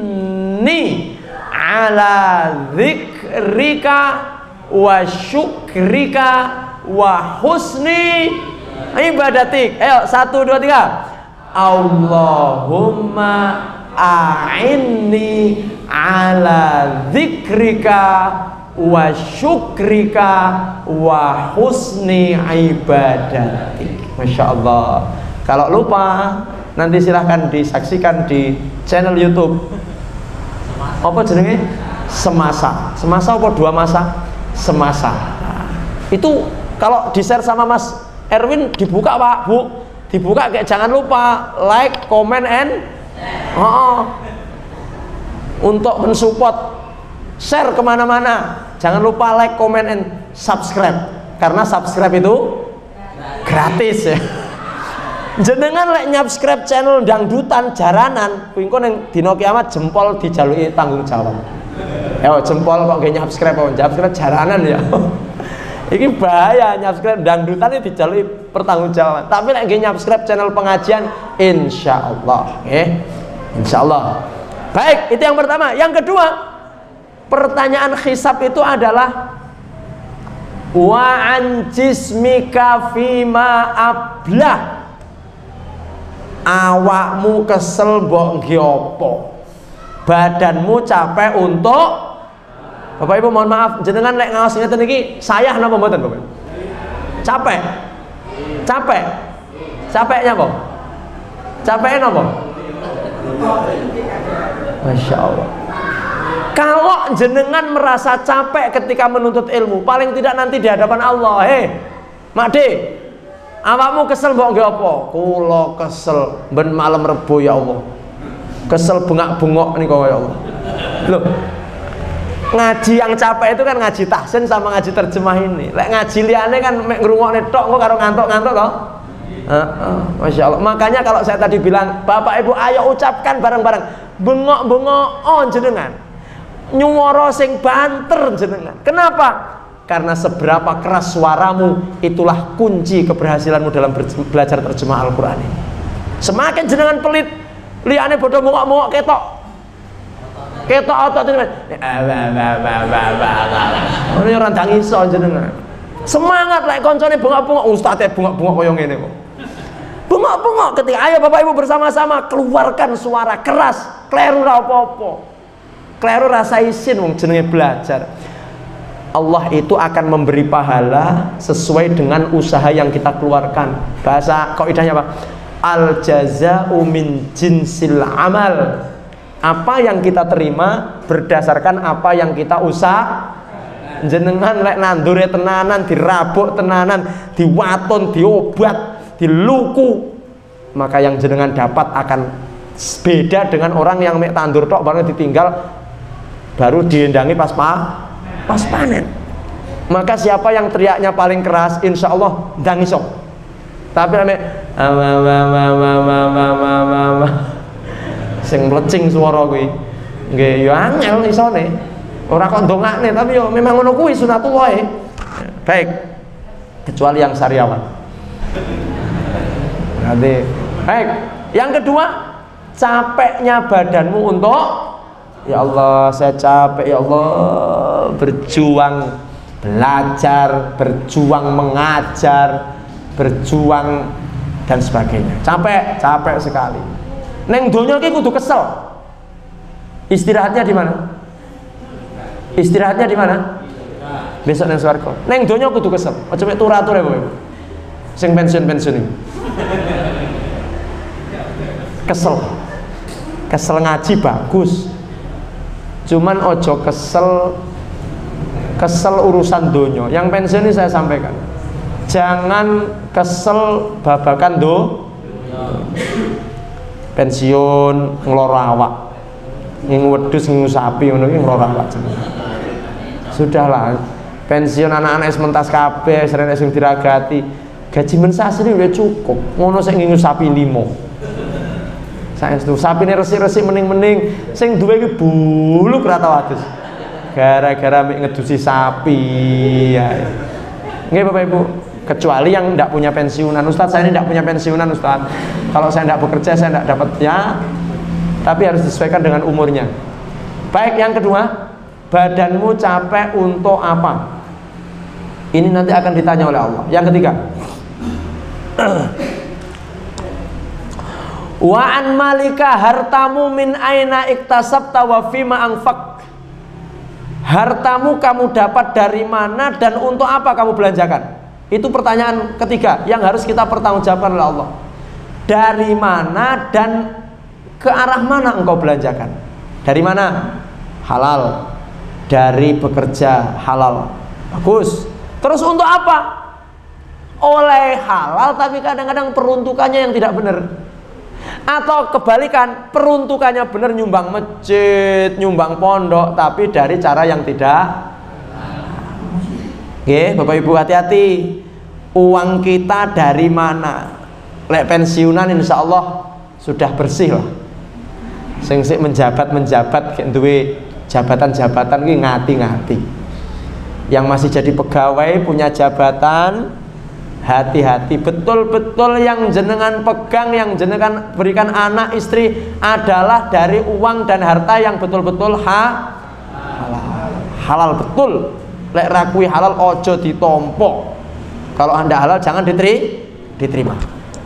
ala dzikrika wa syukrika wa husni ibadatik. Ayo 1, 2, 3. Allahumma a'inni ala dzikrika wa syukrika wa husni ibadatik. Masya Allah. Kalau lupa nanti silahkan disaksikan di channel YouTube. Apa jenenge? Semasa apa 2 masa? Semasa. Itu kalau di share sama Mas Erwin dibuka Pak, Bu, dibuka kayak jangan lupa like, comment, and untuk mensupport, share kemana-mana. Jangan lupa like, comment, and subscribe, karena subscribe itu gratis ya. Jenengan lek nyubscribe channel dangdutan jaranan, kuwi engko ning dina kiamat jempol dijaluki tanggung jawab. Ya jempol kok nggih nyubscribe jaranan ya. Iki bahaya, nyubscribe dangdutan iki dijaluki pertanggungjawaban. Tapi lek nggih nyubscribe channel pengajian insyaallah nggih. Insyaallah. Baik, itu yang pertama. Yang kedua, pertanyaan hisab itu adalah wa an jismika fima ablah. Awakmu kesel mbok nggih apa? Badanmu capek untuk, Bapak Ibu mohon maaf, jenengan lek ngaos ngeten iki sayah napa mboten Bapak? Capek. Capeknya kok? Capeknya napa? Masya Allah. Kalau jenengan merasa capek ketika menuntut ilmu, paling tidak nanti di hadapan Allah, Mak De, awakmu kesel mbok nggih apa? Kula kesel ben malam Rebo ya Allah. Kesel bengak-bengok niku ya Allah. Loh, ngaji yang capek itu kan ngaji tahsin sama ngaji terjemah ini. Lek ngaji liyane kan mek ngrungokne tok kok karo ngantuk-ngantuk toh. Masya Allah. Makanya kalau saya tadi bilang, Bapak Ibu ayo ucapkan bareng-bareng, bengok-bengok jenengan, nyuwara sing banter jenengan. Kenapa? Karena seberapa keras suaramu, itulah kunci keberhasilanmu dalam belajar terjemah Al-Quran ini. Semakin jenengan pelit, liyane bodoh bengok-bengok ketok otot jenengan. Ini orang tangiso jenengan. Semangat lek koncone bengok-bengok, ustaz bengok-bengok koyo ngene kok. Bengok-bengok ketika ayo Bapak Ibu bersama-sama keluarkan suara keras, kleru ra apa-apa. Kleru rasa isin wong jenenge belajar. Allah itu akan memberi pahala sesuai dengan usaha yang kita keluarkan. Bahasa kaidahnya apa? Al jazaa'u min jinsil amal. Apa yang kita terima berdasarkan apa yang kita usah. Jenengan lek nandure tenanan, dirabuk tenanan, diwaton, diobat, diluku, maka yang jenengan dapat akan beda dengan orang yang mek tandur tok baru ditinggal baru diendangi pas panen. Maka siapa yang teriaknya paling keras, insya Allah dangisok. Tapi mek sing mlecing swara kuwi nggih ya angel isone. Ora kok ndongakne tapi yo memang ngono kuwi sunatullah. Baik. Kecuali yang sariawan. Nanti. Baik. Yang kedua, capeknya badanmu untuk ya Allah, saya capek ya Allah berjuang belajar, berjuang mengajar, berjuang dan sebagainya. Capek sekali. Neng donya ki kudu kesel. Istirahatnya di mana? Istirahatnya di mana? Besok neng swarga. Neng donya kudu kesel. Aja mek turu-turu ya, Bapak. Sing pensiun-pensiun iki. Kesel ngaji bagus. Cuman ojo kesel urusan donya. Yang pensiun ini saya sampaikan. Jangan kesel babakan pensiun ngeloro awak. Nging wedhus ngingu sapi ngono iki ngeloro awak. Sudahlah, pensiun anak-anak sementas kabeh, sering sing diragati, gaji men sasri udah cukup. Ngono sing ngingu sapi 5. Saestu sapine resik-resik mening-mening, sing duwe iki buluk ra tau adus. Gara-gara mek ngedusi sapi. Ya. Nggih Bapak Ibu, kecuali yang tidak punya pensiunan. Ustaz, saya ini tidak punya pensiunan, Ustaz. Kalau saya tidak bekerja, saya tidak dapat ya. Tapi harus disesuaikan dengan umurnya. Baik, yang kedua, badanmu capek untuk apa? Ini nanti akan ditanya oleh Allah. Yang ketiga, wa an malika hartamu min aina iktasabta wa fima anfaq. Hartamu kamu dapat dari mana dan untuk apa kamu belanjakan? Itu pertanyaan ketiga yang harus kita pertanggungjawabkan oleh Allah. Dari mana dan ke arah mana engkau belanjakan? Dari mana? Halal. Dari bekerja halal. Bagus. Terus untuk apa? Oleh halal tapi kadang-kadang peruntukannya yang tidak benar. Atau kebalikan, peruntukannya benar, nyumbang masjid, nyumbang pondok, tapi dari cara yang tidak. Oke, Bapak Ibu hati-hati. Uang kita dari mana? Lek pensiunan insya Allah sudah bersih lah. Sing menjabat duwe jabatan-jabatan ki ngati-ngati. Yang masih jadi pegawai punya jabatan, hati-hati, betul-betul yang jenengan pegang, yang jenengan berikan anak istri adalah dari uang dan harta yang betul-betul halal betul. Lek rakui halal ojo ditompo. Kalau Anda halal jangan diterima.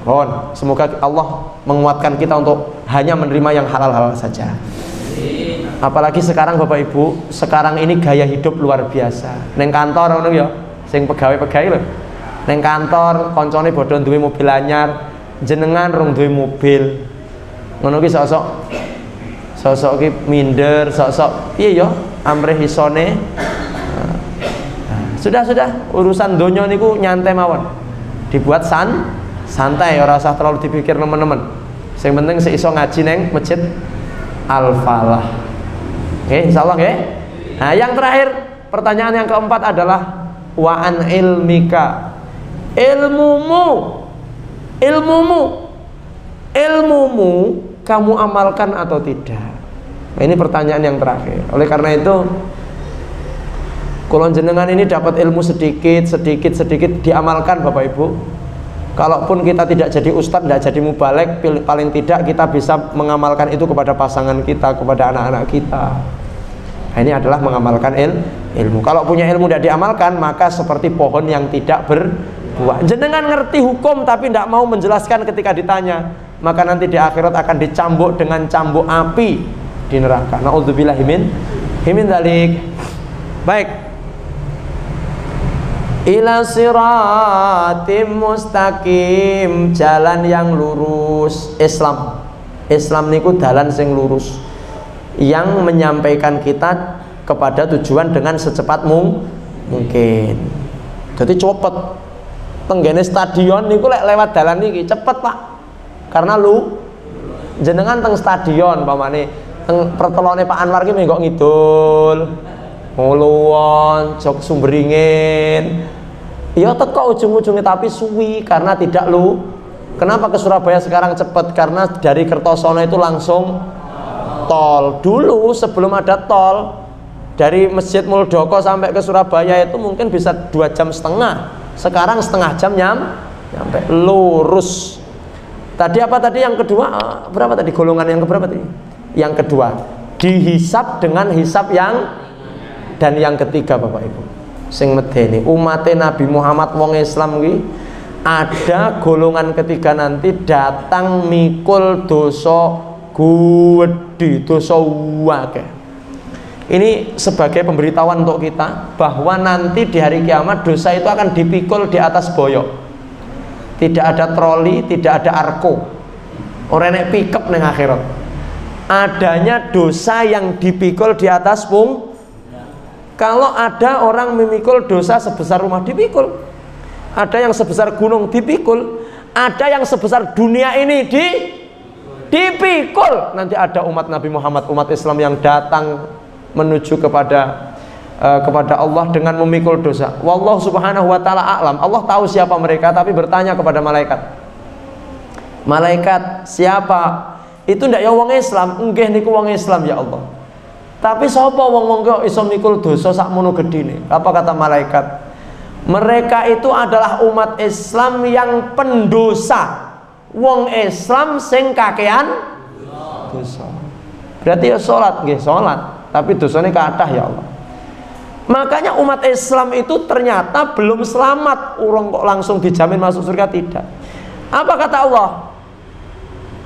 Mohon semoga Allah menguatkan kita untuk hanya menerima yang halal-halal saja. Apalagi sekarang Bapak Ibu, sekarang ini gaya hidup luar biasa. Neng kantor ngono ya, sing pegawai-pegawai lho. Neng kantor koncone bodho duwe mobil anyar, jenengan rong duwe mobil. Ngono ki sosok ki minder, sosok piye ya amrih isone. Sudah urusan donya niku nyantai mawon. Dibuat santai, ora usah terlalu dipikir teman-teman. Sing penting seiso ngaji neng Masjid Al-Falah. Oke, insyaallah nggih. Nah, yang terakhir, pertanyaan yang keempat adalah wa an ilmika. Ilmumu kamu amalkan atau tidak? Nah, ini pertanyaan yang terakhir. Oleh karena itu, kulon jenengan ini dapat ilmu sedikit diamalkan Bapak Ibu. Kalaupun kita tidak jadi ustadz, tidak jadi mubalek, paling tidak kita bisa mengamalkan itu kepada pasangan kita, kepada anak-anak kita. Nah, ini adalah mengamalkan ilmu. Kalau punya ilmu tidak diamalkan, maka seperti pohon yang tidak berbuah. Jenengan ngerti hukum tapi tidak mau menjelaskan ketika ditanya, maka nanti di akhirat akan dicambuk dengan cambuk api di neraka. Na'udzubillahi min dzalik. Baik. Ila siratim mustaqim, jalan yang lurus. Islam niku dalan sing lurus yang menyampaikan kita kepada tujuan dengan secepat mungkin. Jadi cepet tenggene stadion niku lewat dalan niki cepet Pak, karena jenengan teng stadion pamane teng pertelone Pak Anwar ki mengko ngidul nguluwon jok Sumberingin ya teko ujung-ujungnya, tapi suwi karena tidak Kenapa ke Surabaya sekarang cepat? Karena dari Kertosono itu langsung tol. Dulu sebelum ada tol, dari Masjid Muldoko sampai ke Surabaya itu mungkin bisa 2,5 jam. Sekarang setengah jam nyampe lurus. Tadi apa tadi yang kedua? Berapa tadi golongan yang keberapa tadi? Yang kedua, dihisab dengan hisab dan yang ketiga Bapak Ibu, sing medeni umatnya Nabi Muhammad wong Islam ki, ada golongan ketiga nanti datang mikul dosa gede, dosa wake. Ini sebagai pemberitahuan untuk kita bahwa nanti di hari kiamat dosa itu akan dipikul di atas boyok. Tidak ada troli, tidak ada arko. Orang nek pickup neng akhirat. Adanya dosa yang dipikul di atas pung. Kalau ada orang memikul dosa sebesar rumah dipikul, ada yang sebesar gunung dipikul, ada yang sebesar dunia ini dipikul. Nanti ada umat Nabi Muhammad, umat Islam yang datang menuju kepada Allah dengan memikul dosa. Wallahu subhanahu wa ta'ala a'lam. Allah tahu siapa mereka, tapi bertanya kepada malaikat siapa? Itu ndak ya wong Islam, nggih niku wong Islam ya Allah. Tapi sapa wong-wong kok iso mikul dosa sakmono gedine? Apa kata malaikat? Mereka itu adalah umat Islam yang pendosa. Wong Islam sing kakean dosa. Berarti ya salat nggih, salat, tapi dosane kathah ya Allah. Makanya umat Islam itu ternyata belum selamat, urung kok langsung dijamin masuk surga, tidak. Apa kata Allah?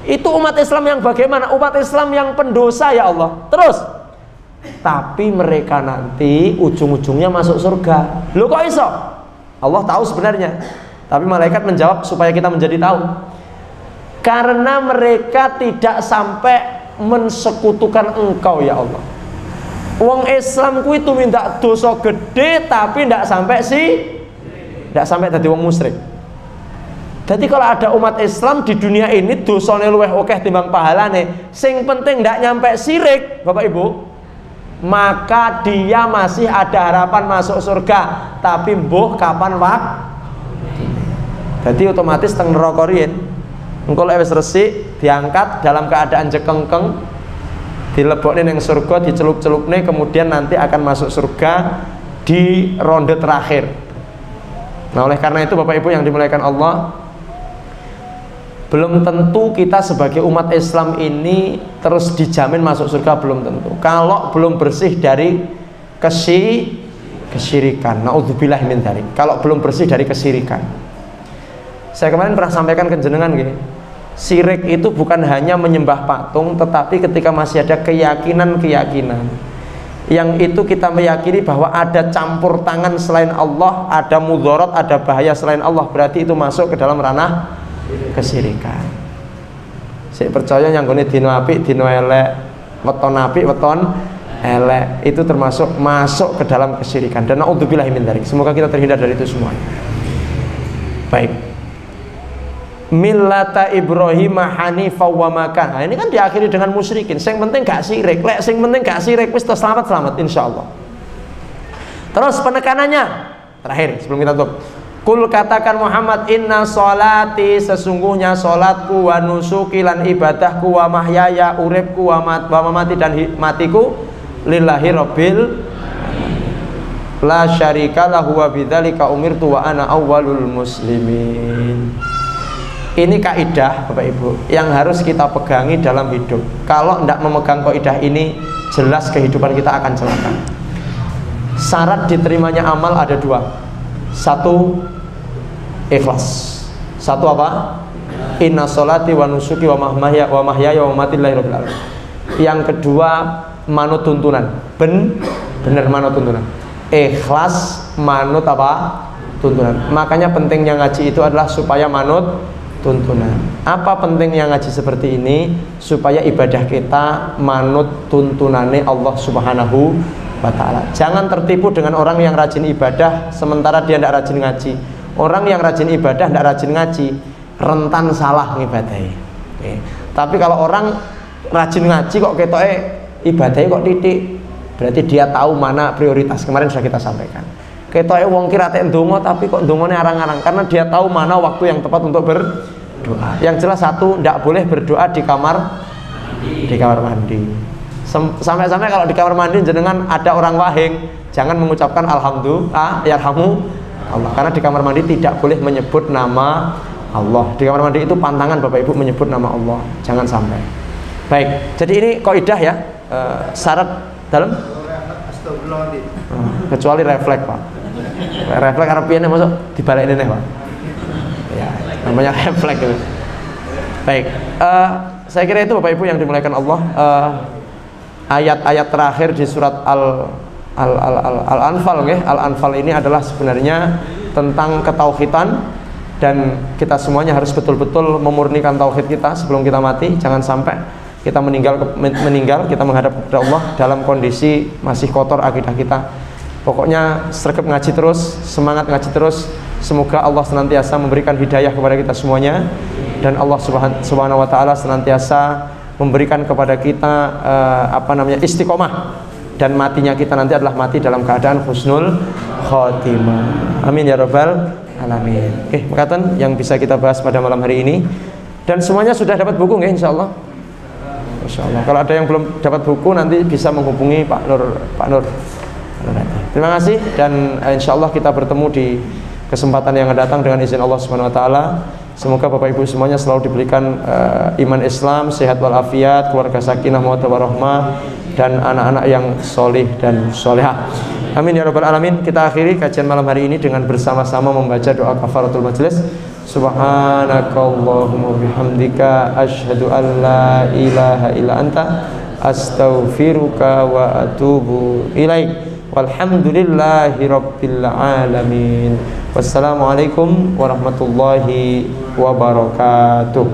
Itu umat Islam yang bagaimana? Umat Islam yang pendosa ya Allah. Terus, tapi mereka nanti ujung-ujungnya masuk surga. Loh kok iso? Allah tahu sebenarnya, tapi malaikat menjawab supaya kita menjadi tahu. Karena mereka tidak sampai mensekutukan Engkau ya Allah. Wong Islam ku itu minta dosa gede tapi tidak sampai jadi wong musyrik. Jadi kalau ada umat Islam di dunia ini dosane luweh akeh timbang pahalane, sing penting tidak nyampe syirik, Bapak Ibu, maka dia masih ada harapan masuk surga. Tapi mbuh kapan jadi otomatis teng neraka riyen engko lek wis resik diangkat dalam keadaan jekengkeng, dilebokne ning surga, dicelup-celupne, kemudian nanti akan masuk surga di ronde terakhir. Nah, oleh karena itu Bapak Ibu yang dimuliakan Allah, belum tentu kita sebagai umat Islam ini terus dijamin masuk surga, belum tentu. Kalau belum bersih dari kesyirikan, naudzubillah min dzalik. Kalau belum bersih dari kesyirikan. Saya kemarin pernah sampaikan ke jenengan gini, syirik itu bukan hanya menyembah patung, tetapi ketika masih ada keyakinan-keyakinan yang itu kita meyakini bahwa ada campur tangan selain Allah, ada mudharat, ada bahaya selain Allah, berarti itu masuk ke dalam ranah kesyirikan. Sik percaya nyanggone dina apik, dina elek, weton apik, weton elek, itu termasuk masuk ke dalam kesyirikan. Dan naudzubillahi min dzalik. Semoga kita terhindar dari itu semua. Baik. Millata Ibrahim hanifan wa makan. Nah, ini kan diakhiri dengan musyrikin. Sing penting gak syirik. Lek sing penting gak syirik wis selamat insyaallah. Terus penekanannya terakhir sebelum kita tutup. Kul katakan Muhammad, inna sholati, sesungguhnya sholatku, wa nusuki lan ibadahku, wa mahyaya uripku, wa mamati dan matiku lillahi rabbil la syarika lahu wa bidzalika umirtu wa ana awwalul muslimin. Ini kaidah Bapak Ibu yang harus kita pegangi dalam hidup. Kalau tidak memegang kaidah ini, jelas kehidupan kita akan celaka. Syarat diterimanya amal ada dua. Satu, ikhlas. Satu apa? Inna sholati wa nusuki wa mahyaya wa mamati lillahi rabbil alamin. Yang kedua, manut tuntunan. Benar manut tuntunan. Ikhlas manut apa? Tuntunan. Makanya pentingnya ngaji itu adalah supaya manut tuntunan. Apa pentingnya ngaji seperti ini? Supaya ibadah kita manut tuntunane Allah Subhanahu wa ta'ala. Jangan tertipu dengan orang yang rajin ibadah sementara dia tidak rajin ngaji. Orang yang rajin ibadah tidak rajin ngaji, rentan salah ngibadahi. Tapi kalau orang rajin ngaji kok ketoke ibadahnya kok titik, berarti dia tahu mana prioritas. Kemarin sudah kita sampaikan. Ketoke wong kira tek ndonga tapi kok ndongane arang-arang, karena dia tahu mana waktu yang tepat untuk berdoa. Yang jelas satu, tidak boleh berdoa di kamar mandi. Sampai-sampai kalau di kamar mandi jenengan ada orang wahing, jangan mengucapkan alhamdulillah yarhamu Allah, karena di kamar mandi tidak boleh menyebut nama Allah. Di kamar mandi itu pantangan Bapak Ibu menyebut nama Allah, jangan sampai. Baik, jadi ini kaidah ya, syarat dalam kecuali refleks Pak. Refleks Arabiannya masuk dibalik ini Pak. Ya, namanya refleks itu. Baik, saya kira itu Bapak Ibu yang dimuliakan Allah. Ayat-ayat terakhir di surat Al-Anfal, Al-Anfal ini adalah sebenarnya tentang ketauhidan, dan kita semuanya harus betul-betul memurnikan tauhid kita sebelum kita mati. Jangan sampai kita meninggal kita menghadap kepada Allah dalam kondisi masih kotor akidah kita. Pokoknya sergap ngaji terus, semangat ngaji terus. Semoga Allah senantiasa memberikan hidayah kepada kita semuanya, dan Allah Subhanahu wa ta'ala senantiasa memberikan kepada kita istiqomah, dan matinya kita nanti adalah mati dalam keadaan husnul khotimah. Amin ya rabbal alamin. Oke, makatan yang bisa kita bahas pada malam hari ini, dan semuanya sudah dapat buku nggih insyaallah. Insyaallah. Kalau ada yang belum dapat buku nanti bisa menghubungi Pak Nur. Terima kasih, dan insyaallah kita bertemu di kesempatan yang akan datang dengan izin Allah Subhanahu wa taala. Semoga Bapak Ibu semuanya selalu diberikan iman Islam, sehat walafiat, keluarga sakinah mawaddah warahmah, dan anak-anak yang solih dan solehah. Amin ya rabbal alamin. Kita akhiri kajian malam hari ini dengan bersama-sama membaca doa kafaratul majelis. Subhanakallahumma bihamdika asyhadu an la ilaha illa anta astaghfiruka wa atubu ilaik. Walhamdulillahi rabbil alamin. Wassalamualaikum warahmatullahi wabarakatuh.